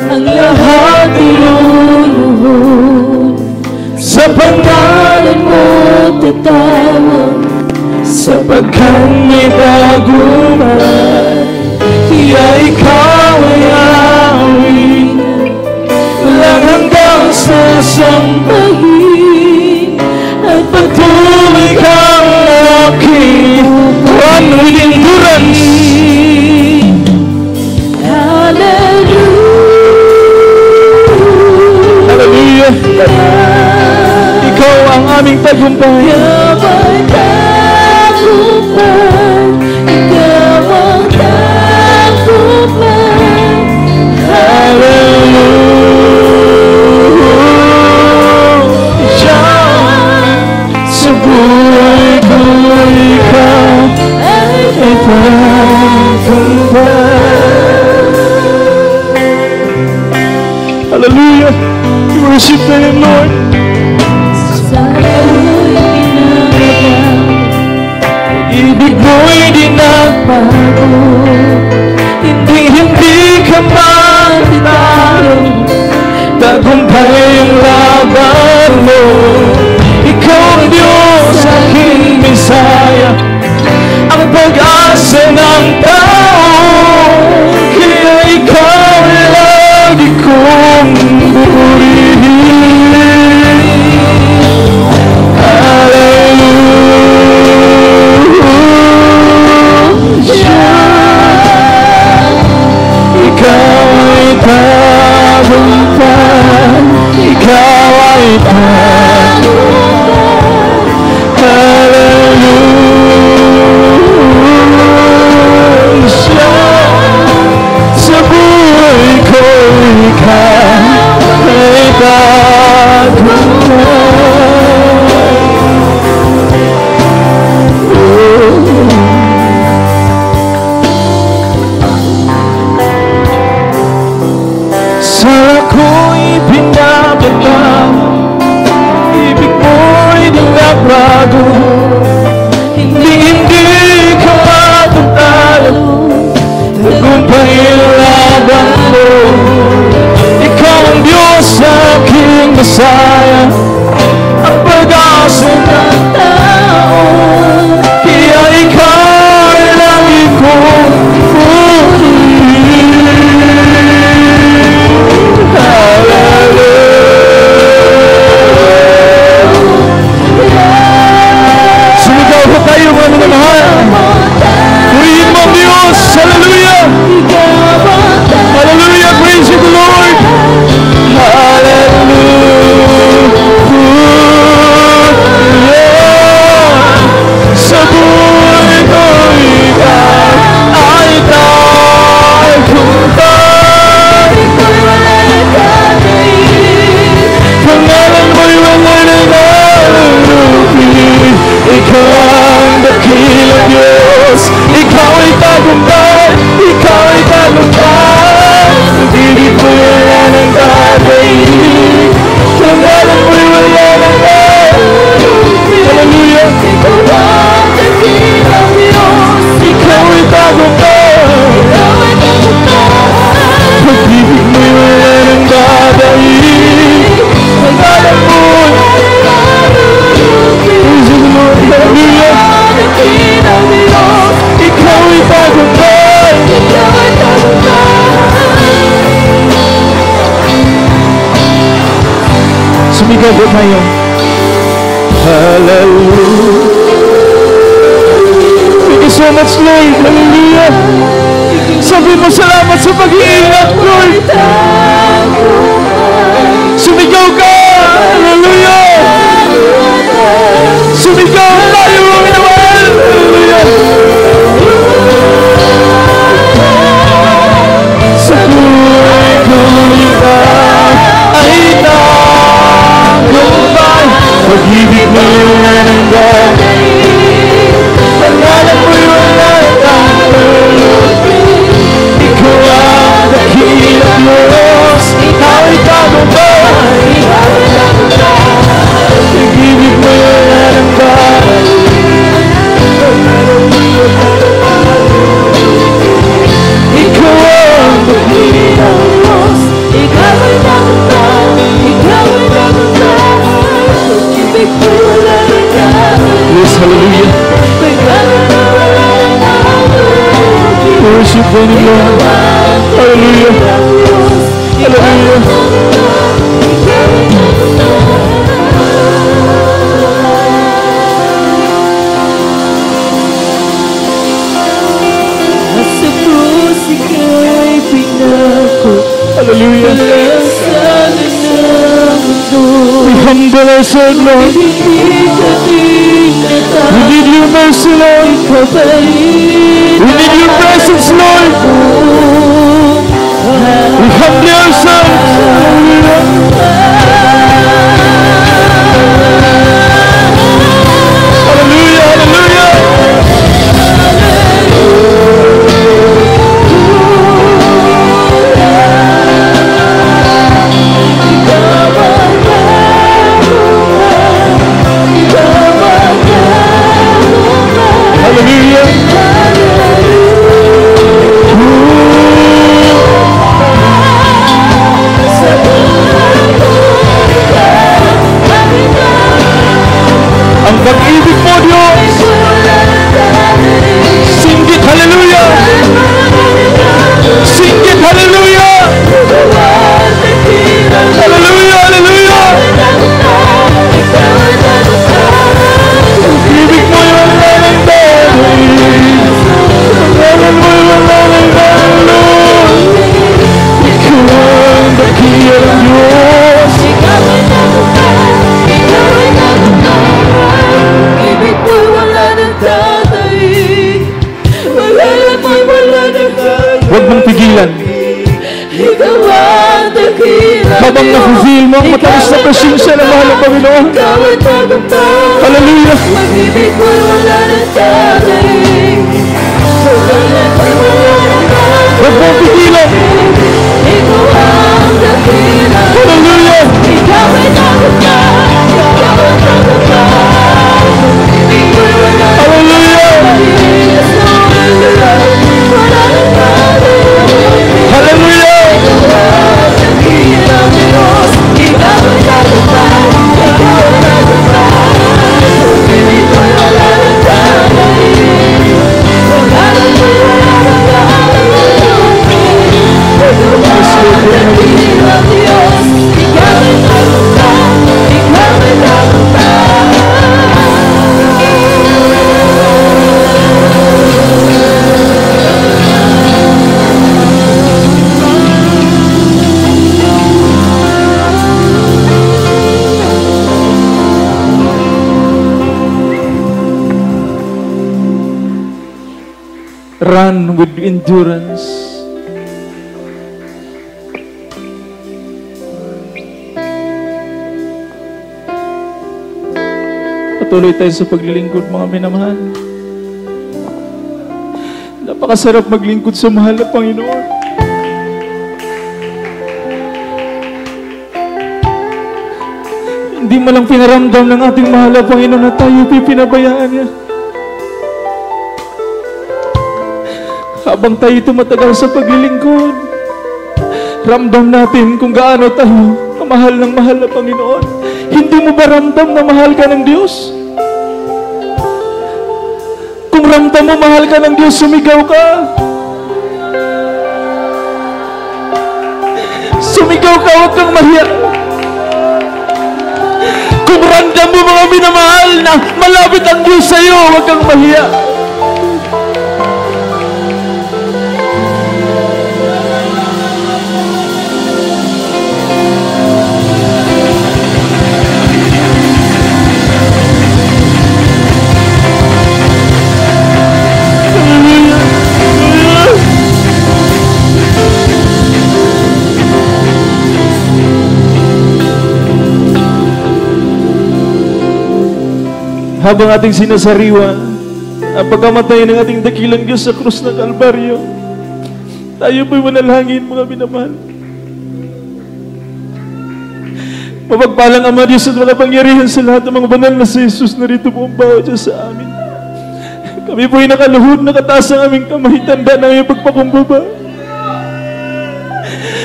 ang lahat iluluhod. Sa pangalan mo tatawag, sapagkat may tagumpay. Kaya ikaw ay awin, walang hanggang sasambahin. At patuloy kang aking run with endurance. Hallelujah. Hallelujah. Ikaw ang aming tagumpay. Ikaw ang tagumpay. Ikaw ang tagumpay. Hallelujah. Sa buhay ko ikaw ay tagumpay. Hallelujah. We worship the name, Lord. Ibig mo'y di nagbago, hindi ka matitalo. Tagumpay ang laban mo. Ikaw ang Diyos, aking Mesaya, ang pag-asa ng tao. Kaya ikaw ay lagi kong pupurihin. Ikaw ay tagumpay. Ikaw ay tagumpay. Hallelujah. Sa buhay ko ikaw magbabago. Hindi ka matatalo. Tagumpay ang laban mo. Ikaw ang Diyos sa aking Masaya, ang pag-asa ng tao. Kaya ikaw ay lagi kong purihin. Sumigaw ko tayo mga minamahal. Purihin mo ang Diyos. Hallelujah! Hallelujah! Praise you the Lord! Sa buhay ko ikaw ay tagumpay. Pangalan mo'y wala na nalulupin. Ikaw ang dakilang Diyos. Ikaw ay tagumpay. Ikaw ay tagumpay. Pag-ibig mo'y wala nang dadaig. Pangalan mo'y wala nang dadaig. Hallelujah! Ikaw ang dakilang Diyos. Ikaw ay tagumpay. Ikaw ay tagumpay. Pag-ibig mo'y wala nang dadaig. Pangalan mo'y praise the Lord. Hallelujah! Ikaw ay tagumpay. Ikaw ay tagumpay. Sumigaw po tayo. Hallelujah. Thank you so much, Lord. Hallelujah. Sabi mo salamat sa pag-iingat, Lord. Sumigaw ka. Hallelujah. Sumigaw tayo mga minamahal. Hallelujah. Sa buhay ko ikaw ay tagumpay. Pag-ibig mo'y wala nang dadaig. Pangalan mo'y wala nang lulupin. Ikaw ang dakilang Diyos. Ikaw ay tagumpay. Pag-ibig mo'y wala nang dadaig. Pangalan mo'y wala nang lulupin. Ikaw ang dakilang Diyos. Ikaw ay tagumpay. Ikaw ay tagumpay. Pag-ibig mo'y wala nang dadaig. Yes, hallelujah. Worship the Lord. Hallelujah. Hallelujah. Sa krus ika'y pinako. Hallelujah. Palasanan ng mundo. We humble ourselves, Lord. We need your mercy, Lord. We need your presence, Lord. We humble ourselves. Hallelujah. Hallelujah. Hallelujah. Ang pag-ibig mo, Diyos. Singgit, hallelujah. Singgit, hallelujah. Hallelujah, hallelujah. Pag-ibig mo yung wala ng dahil. Pag-ibig mo yung wala ng dahil. Ikaw ang dakilang Diyos. Ibig mo'y wala nang dadaig. Pangalan mo'y wala nang dadaig. Huwag mong pigilan. Ikaw ang dakilang Habang na-fulfill mo ang matamis na presensya ng mahal ng Panginoon. Ikaw ang tagumpay. Hallelujah. Pag-ibig mo'y wala nang dadaig. Pangalan mo'y wala nang dadaig. Huwag mong pigilan. Ikaw ang dakilang Hallelujah. Ikaw ay tagumpay. Ikaw ang tagumpay. run with endurance. Patuloy tayo sa paglilingkod, mga minamahal. Napakasarap maglingkod sa mahal na Panginoon. Hindi mo lang pinaramdam ng ating mahal na Panginoon na tayo pinabayaan niya. Habang tayo tumatagal sa paglilingkod, ramdam natin kung gaano tayo kamahal ng mahal na Panginoon. Hindi mo ba ramdam na mahal ka ng Diyos? Kung ramdam mo mahal ka ng Diyos, sumigaw ka. Sumigaw ka, huwag kang mahiya. Kung ramdam mo mga minamahal na malapit ang Diyos sa iyo, huwag kang mahiya. Habang ating sinasariwa ang pagkamatay ng ating dakilang Diyos sa krus ng Kalbaryo, tayo po'y manalangin, mga minamahal. Mapagpalang Ama Diyos at makapangyarihan sa lahat ng mga banal na si Jesus na rito po ang bawat Diyos sa amin. Kami po'y nakaluhod, nakataas ang aming kamay, tanda na aming pagpakumbaba.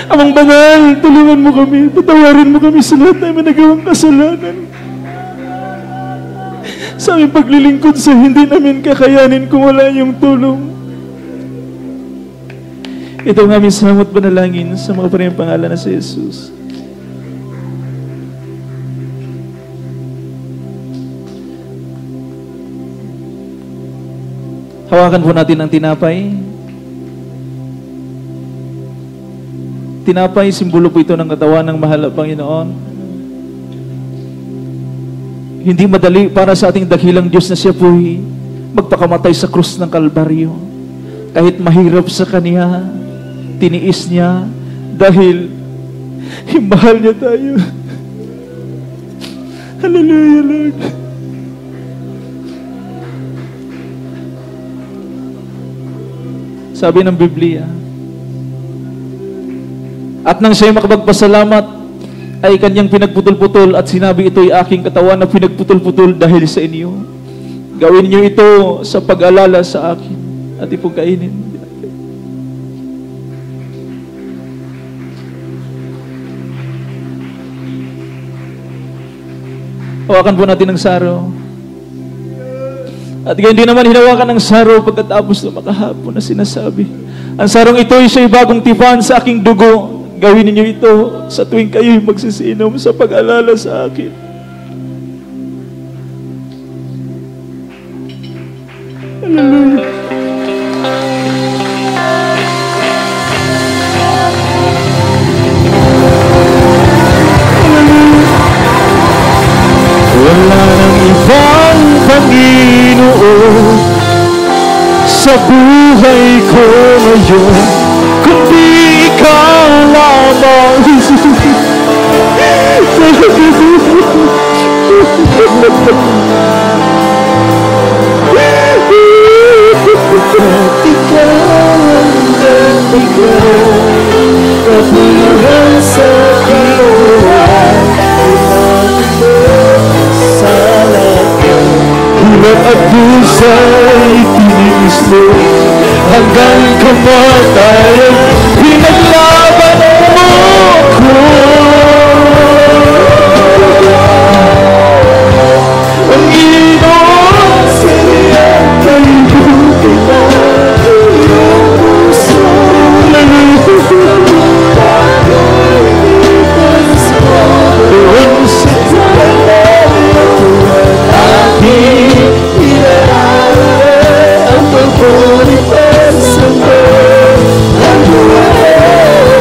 Amang banal, tulungan mo kami, patawarin mo kami sa lahat na nagawang kasalanan. Sa aming paglilingkod sa hindi namin kakayanin kung wala iyong tulong. Ito ang aming salamat panalangin sa mga parehong pangalan na si Jesus. Hawakan po natin ang tinapay. Tinapay, simbolo po ito ng katawan ng mahal na Panginoon. Hindi madali para sa ating dakilang Diyos na siya po'y magpakamatay sa krus ng Kalbaryo. Kahit mahirap sa Kanya, tiniis niya dahil mahal niya tayo. Hallelujah, Lord. Sabi ng Biblia, at nang siya'y makapagpasalamat, ay kanyang pinagputol-putol at sinabi, ito'y aking katawan na pinagputol-putol dahil sa inyo. Gawin niyo ito sa pag-alala sa akin at ipagkainin. Hawakan po natin ang saro. At ganyan din naman hinawakan ang saro pagkatapos na makahapon na sinasabi, ang sarong ito ay siya'y bagong tipan sa aking dugo. Gawin ninyo ito sa tuwing kayo'y magsisinom sa pag-alala sa akin. Hallelujah. Wala nang ibang Panginoon sa buhay ko ngayon, kundi ikaw lamang. Kapuluhan sa kiluhan, sa lahat. Hulog at pusa'y tiniis mo hanggang kamatayan. Pinaglaban mo ko. Ang iyong siya ay buti na iyong puso. Doon sa talalatuan aking inaraan ang pagpunit sa mga ang buhay.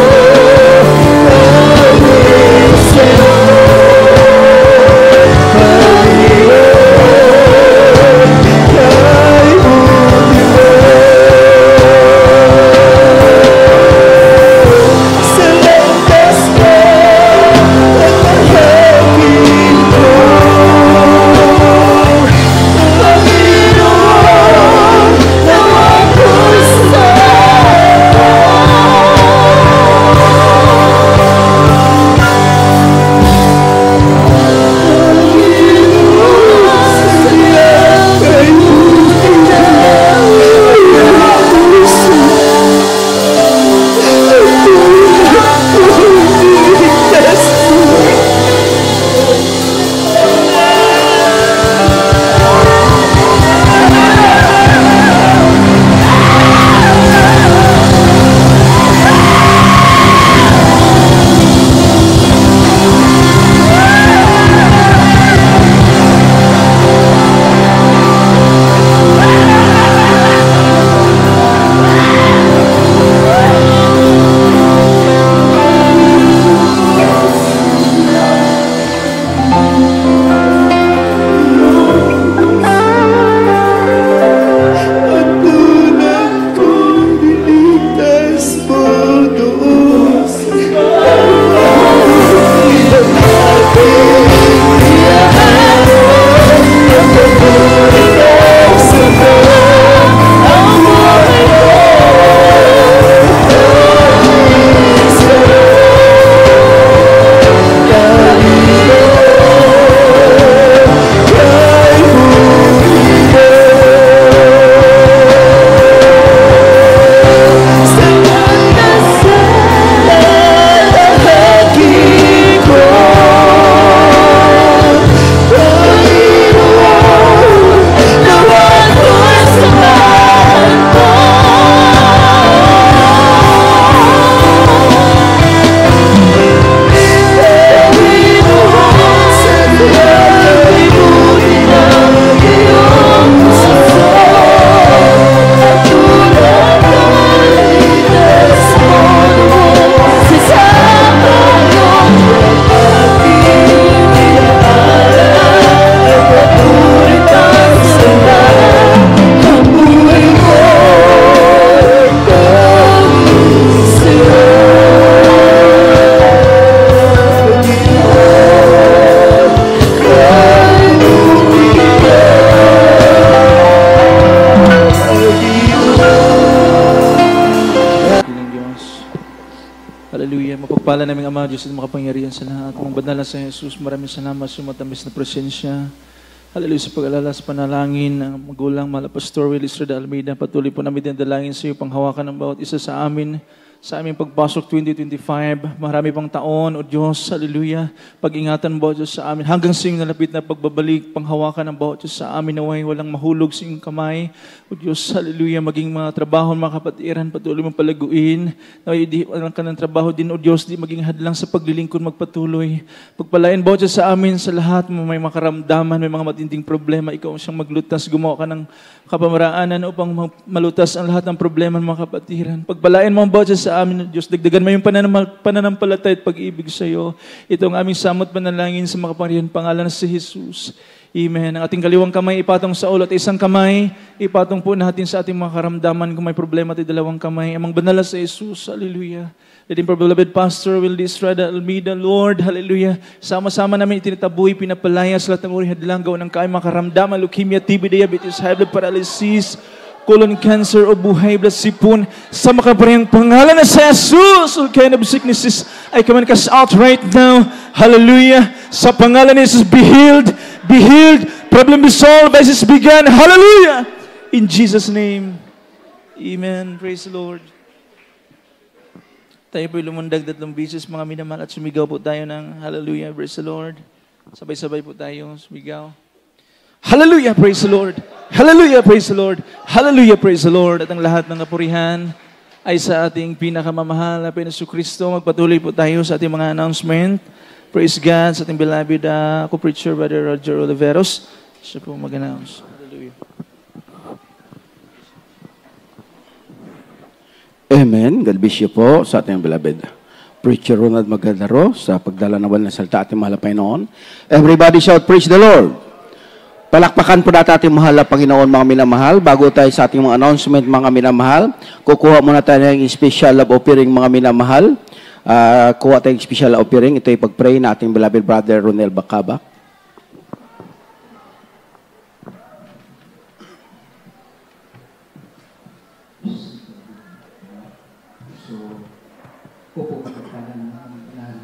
Mapagpala naming Ama, Diyos at makapangyarihan sa lahat. Ang banal na sa Jesus, maraming salamat sa matamis na presensya. Hallelujah sa pag-alala sa panalangin ng magulang, Mahal Pastor Willis Rada Almeida. Patuloy po namin dinadalangin sa iyo, panghawakan ng bawat isa sa amin. Sa aming pagpasok 2025, marami pang taon, O Diyos, hallelujah. Pag-ingatan mo, Diyos, sa amin. Hanggang sa iyong nalapit na pagbabalik, panghawakan ng bawat Diyos sa amin, naway walang mahulog sa iyong kamay. O Diyos, hallelujah, maging mga trabaho, mga kapatiran, patuloy mong palaguin. Naway di walang ka ng trabaho din, O Diyos, di maging hadlang sa paglilingkod magpatuloy. Pagpalain bawat Diyos sa amin, sa lahat, may makaramdaman, may mga matinding problema, ikaw ang siyang maglutas, gumawa ka ng kapamaraanan upang malutas ang lahat ng problema ng mga kapatiran. Pagpalain mo ang bawat Diyos sa amin, Diyos, dagdagan mo yung pananampalataya at pag-ibig sa iyo. Ito ang aming samot panalangin sa makapangyarihan pangalan sa Jesus. Amen. Ang ating kaliwang kamay ipatong sa ulo at isang kamay ipatong po natin sa ating mga karamdaman. Kung may problema at dalawang kamay, amang banal sa Jesus. Hallelujah. Let him, beloved Pastor Willis Rada Almeida, Lord, hallelujah. Sama-sama namin itinatabuhi, pinapalaya sa lahat ng uri hadlang gawa ng kaayong mga karamdaman, leukemia, TB, diabetes, high blood paralysis, colon cancer o buhay, blood sipon, sa makapangyarihang pangalan na sa Jesus. All kind of sicknesses, I command cast out right now. Hallelujah. Sa pangalan ni Jesus, be healed, be healed. Problem be solved as it's begun. Hallelujah. In Jesus' name. Amen. Praise the Lord. Tayo po'y lumundag 3 beses, mga minamahal, at sumigaw po tayo ng hallelujah. Praise the Lord. Sabay-sabay po tayo sumigaw. Hallelujah, praise the Lord. Hallelujah, praise the Lord. Hallelujah, praise the Lord. At ang lahat ng kapurihan ay sa ating pinakamamahal na Panginoon Kristo. Magpatuloy po tayo sa ating mga announcement. Praise God sa ating beloved co-preacher, Brother Roger Oliveros. Siya po mag-announce. Hallelujah. Amen. God bless you po sa ating beloved Preacher Ronald Magadaro sa pagdala ng banal na salita ating mahal na Panginoon. Everybody shout, praise the Lord. Palakpakan po natin ating mahal na Panginoon, mga minamahal. Bago tayo sa ating mga announcement, mga minamahal, kukuha muna tayo ng special love offering, mga minamahal. Kuha tayong special love offering. Ito ay pag-pray na ating beloved brother Ronel Bacaba.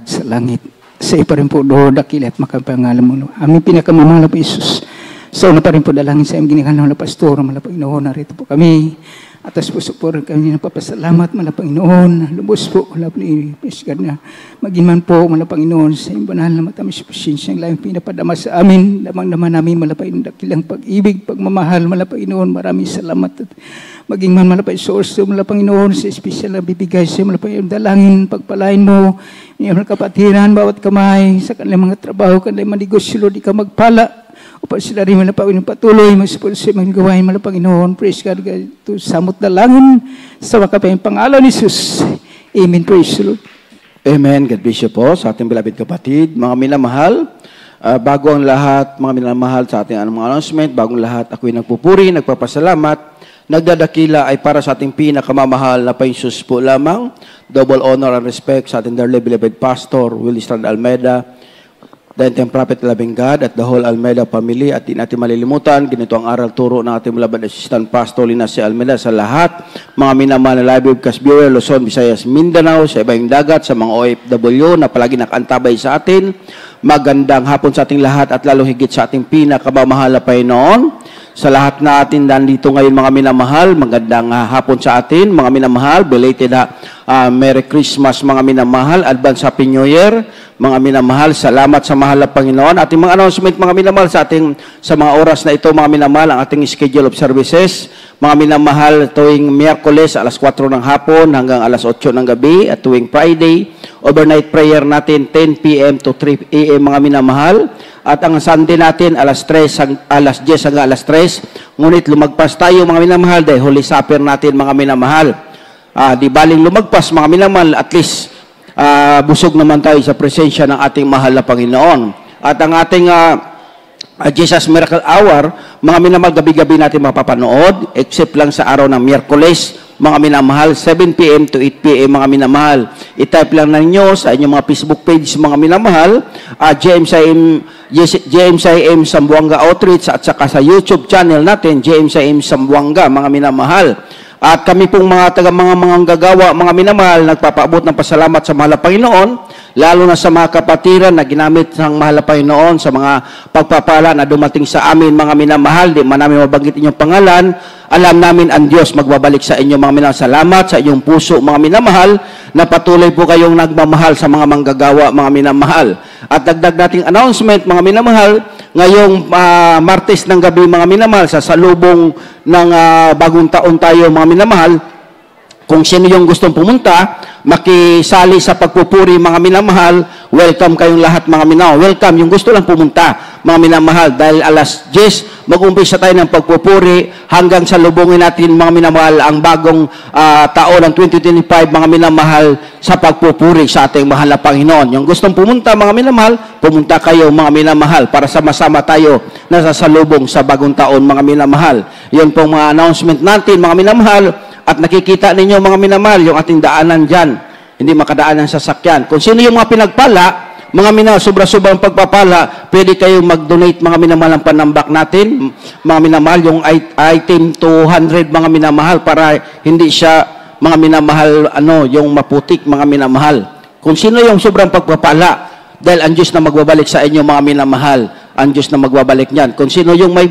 Sa langit, sa iyo pa rin po, Lord, dakila at makapangalan mo. Aming pinakamamahal po, Isus. Sa una pa rin po dalangin sa aming ginikalan ng pastor, mga Panginoon, narito po kami. Atas puso po rin kami napapasalamat, mga Panginoon. Lubos po, mga Panginoon, na maging man po, mga Panginoon, sa iyong banal na matamis pasensya, ang layong pinapadama sa amin, lamang-laman namin, mga Panginoon, dakilang pag-ibig, pagmamahal, mga Panginoon, maraming salamat. At maging man, mga source, mga Panginoon, sa espesyal na bibigay sa mga Panginoon, dalangin, pagpalain mo, iyong kapatiran, bawat kamay, sa kanilang mga trabaho, kanilang mga negosyo, Lord, ikaw magpala, upang sila rin mga Panginoon patuloy, mag-sponsor, mga gawain, mga Panginoon, praise God, ito samot dalangin, sa makapayang pangalan ni Jesus. Amen, praise the Lord. Amen, God bless you po sa ating beloved kapatid, mga minamahal. Bago ang lahat, mga minamahal, sa ating mga announcement, bagong lahat, ako'y nagpupuri, nagpapasalamat, nagdadakila ay para sa ating pinakamamahal na Panginoon po lamang. Double honor and respect sa ating dearly beloved Pastor Willis Rada Almeida, the Interim Prophet Loving God at the whole Almeida family. At di natin malilimutan, ganito ang aral turo ng ating beloved Assistant Pastor Linace Almeida sa lahat, mga minamahal na live webcast viewer, Luzon, Visayas, Mindanao, sa ibang dagat, sa mga OFW na palagi nakaantabay sa atin. Magandang hapon sa ating lahat at lalo higit sa ating pinakamamahal na Panginoon. Sa lahat natin nandito ngayon, mga minamahal, magandang hapon sa atin, mga minamahal, belated Merry Christmas, mga minamahal, Advance Happy New Year, mga minamahal, salamat sa mahal na Panginoon. Ating mga announcement, mga minamahal, sa mga oras na ito, mga minamahal, ang ating schedule of services, mga minamahal, tuwing Miyerkules, alas 4 ng hapon hanggang alas 8 ng gabi, at tuwing Friday, overnight prayer natin, 10 p.m. to 3 a.m., mga minamahal. At ang Sunday natin, alas 10 hanggang alas 3. Ngunit lumagpas tayo, mga minamahal, dahil Holy Supper natin, mga minamahal. Di baling lumagpas, mga minamahal, at least busog naman tayo sa presensya ng ating mahal na Panginoon. At ang ating Jesus Miracle Hour, mga minamahal, gabi-gabi natin mapapanood, except lang sa araw ng Miyerkules, mga minamahal, 7 p.m. to 8 p.m., mga minamahal. I-type lang ninyo sa inyong mga Facebook page, mga minamahal, JMCIM Sambuanga Outreach, at saka sa YouTube channel natin, JMCIM Sambuanga, mga minamahal. At kami pong mga gagawa, mga minamahal, nagpapaabot ng pasalamat sa mahal na Panginoon, lalo na sa mga kapatiran na ginamit ng mahal na Panginoon sa mga pagpapala na dumating sa amin, mga minamahal. Di man namin mabanggit inyong pangalan. Alam namin ang Diyos magbabalik sa inyo, mga minamahal. Salamat sa inyong puso, mga minamahal, na patuloy po kayong nagmamahal sa mga manggagawa, mga minamahal. At dagdag nating announcement, mga minamahal, ngayong Martes ng gabi, mga minamahal, sa salubong ng bagong taon tayo, mga minamahal, kung sino yung gustong pumunta, makisali sa pagpupuri, mga minamahal, welcome kayong lahat, mga minamahal. Welcome, yung gusto lang pumunta, mga minamahal, dahil alas 10, mag-umpisa tayo ng pagpupuri hanggang sa lubungin natin, mga minamahal, ang bagong taon ng 2025, mga minamahal, sa pagpupuri sa ating mahal na Panginoon. Yung gustong pumunta, mga minamahal, pumunta kayo, mga minamahal, para sama-sama tayo na sasalubong sa bagong taon, mga minamahal. Yun pong mga announcement natin, mga minamahal. At nakikita ninyo, mga minamahal, yung ating daanan dyan. Hindi makadaan ang sasakyan. Kung sino yung mga pinagpala, mga minamahal, sobra-sobrang pagpapala, pwede kayong mag-donate, mga minamahal, ang panambak natin. Mga minamahal, yung item 200, mga minamahal, para hindi siya, mga minamahal, yung maputik, mga minamahal. Kung sino yung sobrang pagpapala, dahil ang Diyos na magbabalik sa inyo, mga minamahal, ang Diyos na magbabalik niyan. Kung sino yung may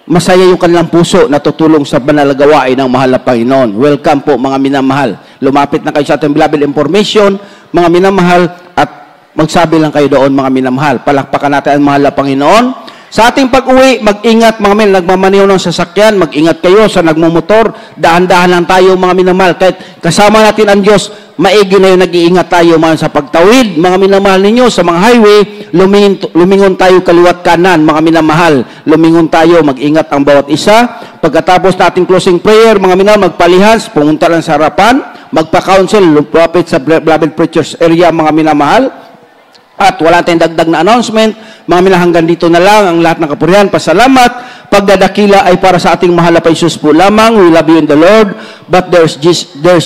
masaya yung kanilang puso na tutulong sa banal na gawain ng mahal na Panginoon. Welcome po, mga minamahal. Lumapit na kayo sa ating beloved information, mga minamahal, at magsabi lang kayo doon, mga minamahal. Palakpakan natin ang mahal na Panginoon. Sa ating pag-uwi, mag-ingat, mga minamahal, nagmamaniw ng sasakyan, mag-ingat kayo sa nagmumotor, dahan-dahan lang tayo, mga minamahal. Kahit kasama natin ang Diyos, maigi na yung nag-iingat tayo man sa pagtawid, mga minamahal ninyo, sa mga highway, lumingon tayo kaliwat kanan, mga minamahal, lumingon tayo, mag-ingat ang bawat isa. Pagkatapos nating closing prayer, mga minamahal, magpalihas, pumunta lang sa harapan, magpa-counsel, lumapit sa beloved preachers area, mga minamahal. At wala tayong dagdag na announcement, mga minamahal, hanggang dito na lang ang lahat ng kapurihan. Pasalamat. Pagdadakila ay para sa ating mahal na Jesus po lamang. We love you in the Lord, but there's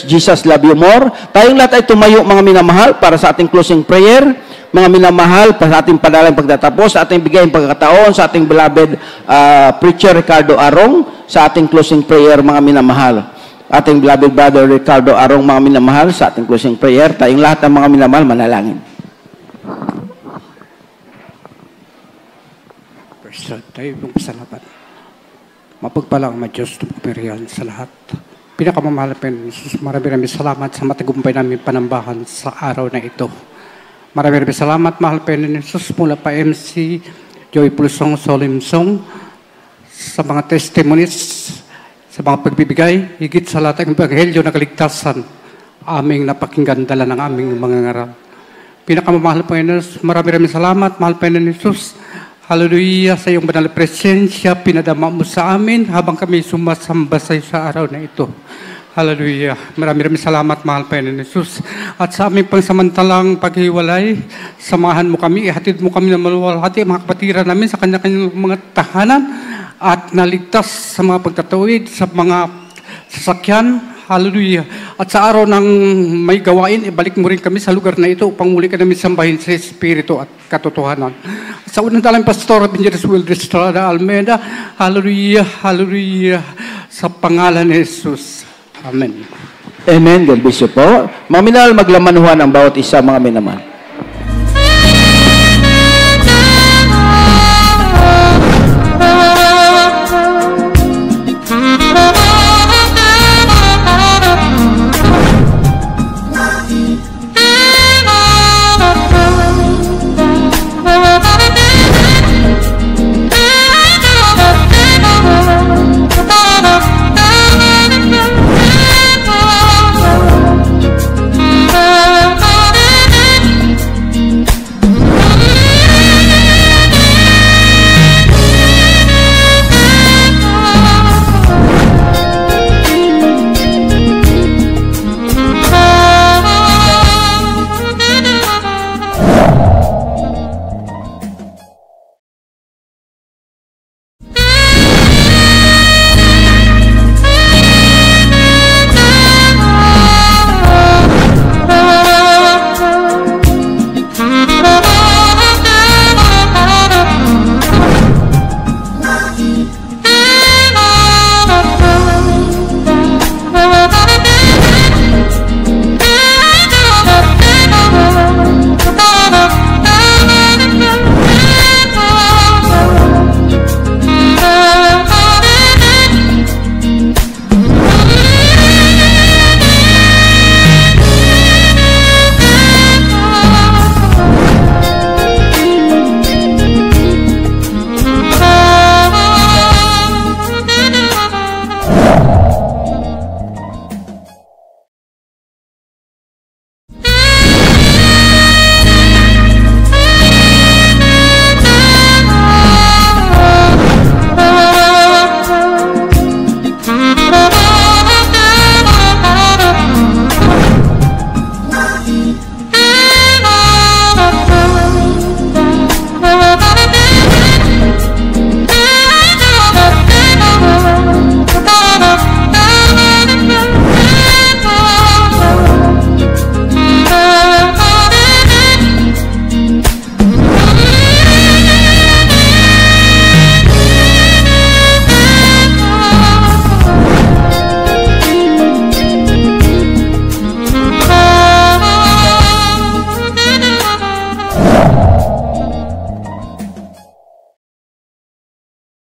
Jesus love you more. Tayong lahat ay tumayo, mga minamahal, para sa ating closing prayer. Mga minamahal, para sa ating padalang pagtatapos, sa ating bigay ng pagkakataon, sa ating beloved preacher Ricardo Arong, sa ating closing prayer, mga minamahal. Ating beloved brother Ricardo Arong, mga minamahal, sa ating closing prayer. Tayong lahat ng mga minamahal, manalangin. Tayo pong pasalamat. Mapagpalang ang Diyos na pumirihan sa lahat. Pinakamamahal pa rin, marami salamat sa matagumpay namin panambahan sa araw na ito. Marami salamat, mahal pa rin Jesus, mula pa MC, Joy Pulsong, Solim Song, sa mga testimonies, sa mga pagbibigay, higit sa lahat ng ebanghelyo na kaligtasan, aming napakinggan dala ng aming mga ngaral. Pinakamamahal pa rin, marami salamat, mahal pa rin Jesus. Hallelujah, sa iyong banal presensya, pinadama mo sa amin habang kami sumasamba sa iyo sa araw na ito. Hallelujah. Marami salamat, mahal pa rin Jesus. At sa aming pangsamantalang paghiwalay, samahan mo kami, ihatid mo kami na maluwalhati, mga kapatiran namin sa kanya-kanyang mga tahanan at naligtas sa mga pagtatawid, sa mga sasakyan. Hallelujah. At sa araw ng may gawain, ibalik mo rin kami sa lugar na ito upang muli ka namin sambahin sa Espiritu at katotohanan. Sa unang dalang Pastor Benjeres Wilder Estrada Almeida, hallelujah, hallelujah, sa pangalan ni Jesus. Amen. Amen. God bless you po. Mga minamahal, maglamanuhan ang bawat isa, mga minamahal.